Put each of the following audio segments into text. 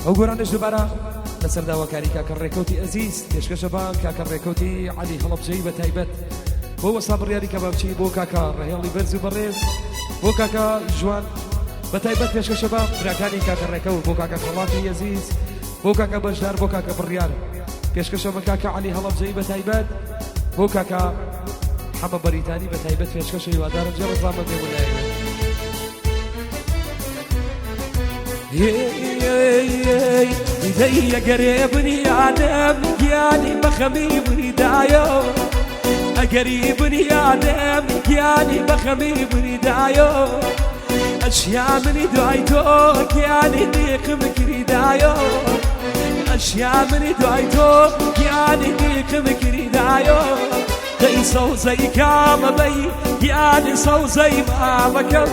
ئەو گۆرانش دووبارە لەسەر داواکاری کاکە ڕێکەوتی ئەزیز پێشکەشە بە کاکە ڕێکەوتی عەلی هەڵەبجەی بە تایبەت بۆ وەسا بڕیاری کە بچی بۆ کاکە ڕێهێڵی بەرز و بەڕێز بۆ کاکە جوان بە تایبەت پێشکەشە بە براکانی کاکە ڕێکەوت بۆ کاکە خەڵاتی ئەزیز بۆ کاکە بەشدار بۆ کاکە بڕیار پێشکەشە بە کاکە عەلی هەڵەبجەی بە تایبەت بۆ کاکە حەمە بەریتانی بە تایبەت پێشکەشە هیوادارم جێ ڕزامە بێ وەلایەوە إذا قريبني آدم يعني بخمي بردايو قريبني آدم يعني بخمي بردايو أشياء من دعيتوك يعني ديق مكردايو أشياء من دعيتوك يعني ديق مكردايو زي صو زي كام بي يعني صو زي ما بكر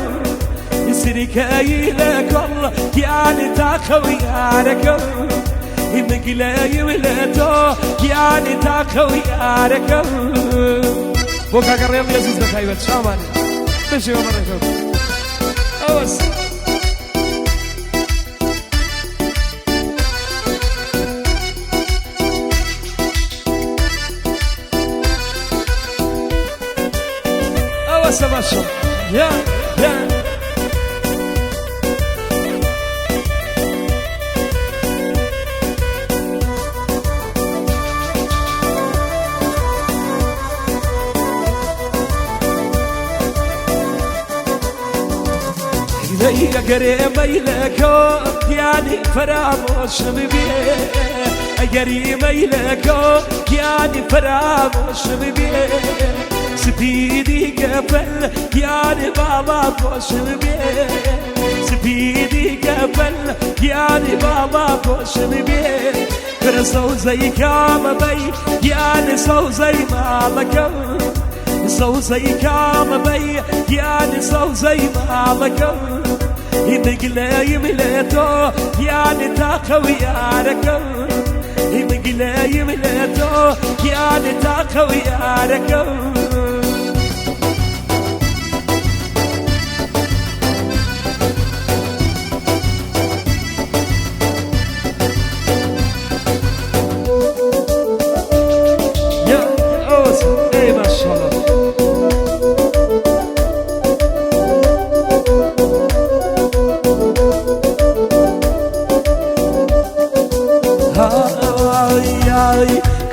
سركاي لك الله يعني تاخوي عليك مقلاي ولاتو يعني تاخوي عليك بوكا قريب يزيز بخايبة شامان ماشي ومرة شوف أوس أوس ماشي يا يا قريب إليكو يعني فراموش ببيه قريب إليكو يعني فراموش ببيه سبيدي قبل يعني بابا بوش ببيه سبيدي قبل يعني بابا بوش ببيه كرسو زي كام بي يعني سو زي مالكم سو زي كام بي يعني سو زي مالكم يمقلاي مليتو يعني تاقوي عركم يمقلاي مليتو يعني تاقوي عركم يا أوس اي ما شاء الله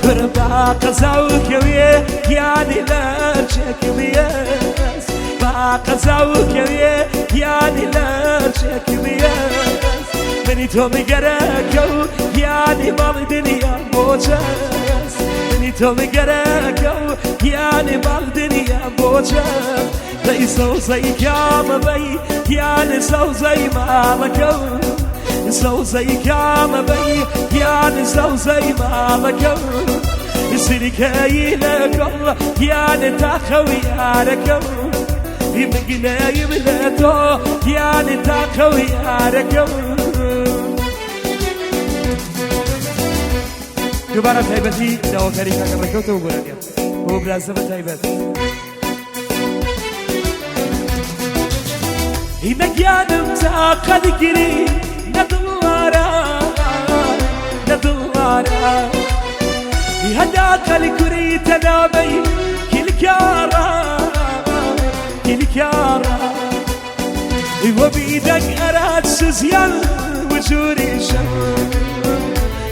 كربا قزاوك ويه يعني لا تشك بياس با قزاوك ويه يعني لا تشك بياس مني تومي قراكو يعني مال دنيا موجاس مني تومي قراكو يعني مال دنيا موجاس ليسو زي كام بي يعني سو زي مالكو سو زي كام بي يعني سو زي مالكو سركاي لك الله يعني تاخوي عليكم يمقلاي ملاتو يعني تاخوي عليكم دوباره تايبتي داواکاری کاکە ڕێکەوتەوە گۆرانیان بۆ برازە بە تایبەت هینەگیانم تاقەت گیری نەدڵوارە نەدڵوارە هداك الكري تنامي كل كارا وبيدك أراد سزيان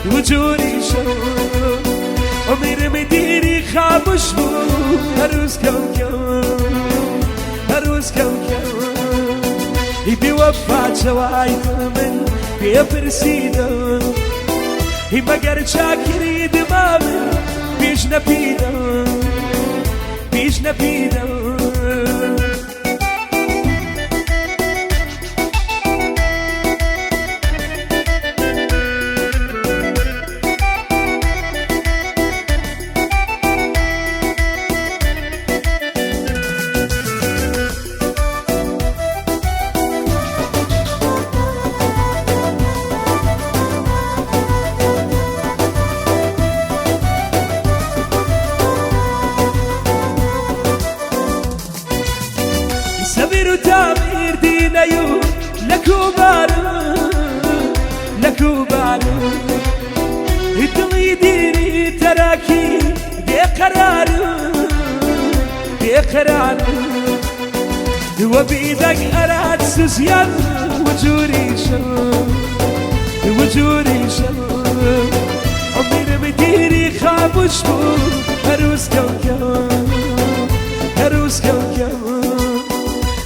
وجوري ومير مديري خاموش هروس كوكو بوفات شوايك من بيبرسيدو مگر شاكري دمامي بيش نبيدو كوبان دڵی دیری تەراکی بێقەرار بێقەرار وە بیدەک ئەرات سوزیان وجوریشم عمرم دیری خاموش بود هەروز کەوکەم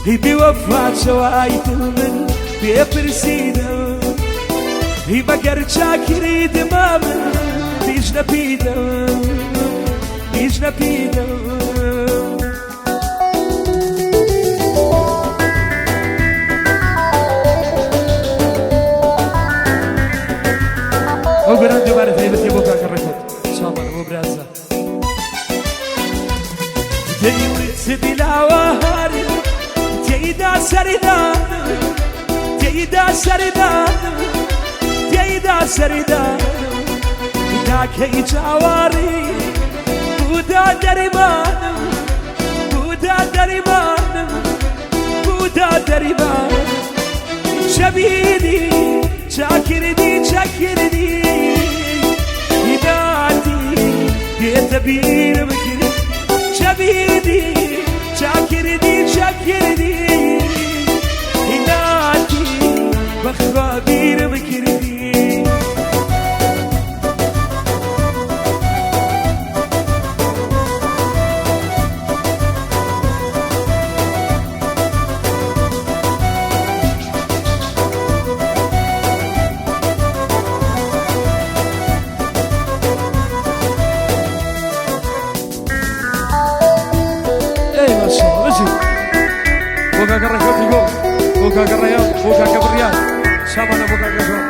هی بێوەفا چەوای دڵ من بێپرسیدەم هی بەگەر چاکری دما من هیچ نەپیدەم ئەو گەران دووبارە تایبەتی بۆ کاکە ڕێکۆت چاڵمانە بۆ برازە دەیوت بلاوە هەر تێیدا سەریدان تاکەی چاوەڕی بوودا دەریمانم شەبیدی چاکردی هیداتی پێتە بیرم کرد شەبیدی چاکردی هیداتی بەخوا بیرم کردی Boca Carrayal, Boca Gabriel, Sábana Boca Gabriel.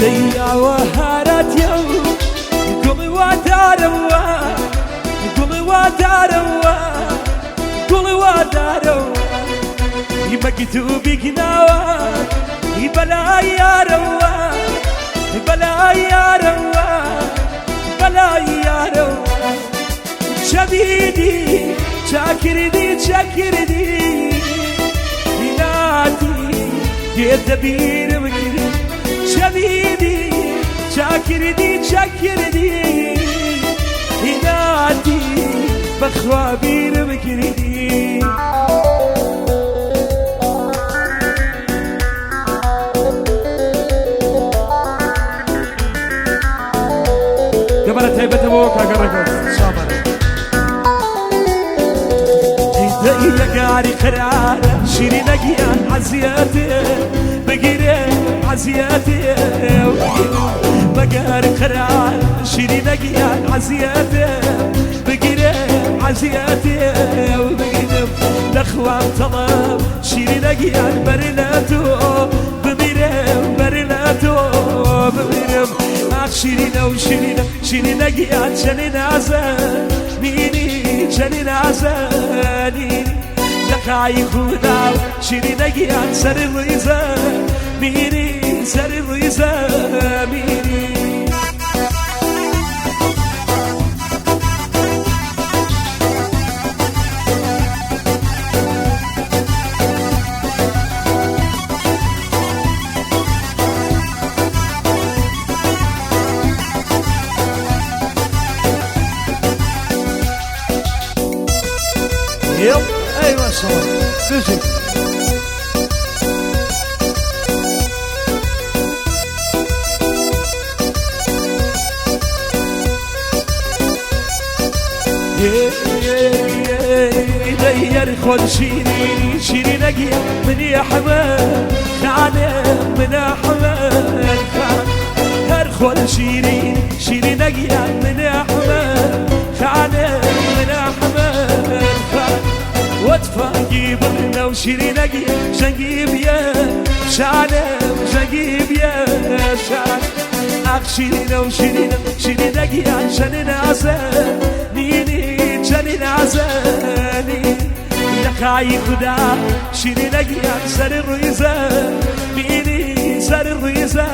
Deya waharat yaw, gumi wadarawa, Imakitubi ginawa, Ibala yarawa. بلا يارو شبيدي شاكردي بلادي يدبير مكري شبيدي شاكردي بلادي بخوابير مكري قبل تهيبة بوكا قرقت شامرة هيدا قاري قرارة شيري نقيان عزياتي بقيري عزياتي بقاري قرارة شيري نقيان عزياتي بقيري عزياتي وبقيدم لأخوان طلب شيري نقيان برلاتو برلاتو بميرم شيرينا قيان جنين عزاني لقاي خودا شيرينا قيان سر الريزة ميني أيوة صار تجي غير خد شيري نقي من يا حماد خانه من أحمد غير خد شيري نقي من يا حماد خانه من أحمد واتفاقي برنا وشيري نقي جنقيب يا شان أخشيرنا وشيرينا شيري نقي عشان نعزاني جنين عزاني لقاي خدا شيري نقي سر الريزة ميني سر الريزة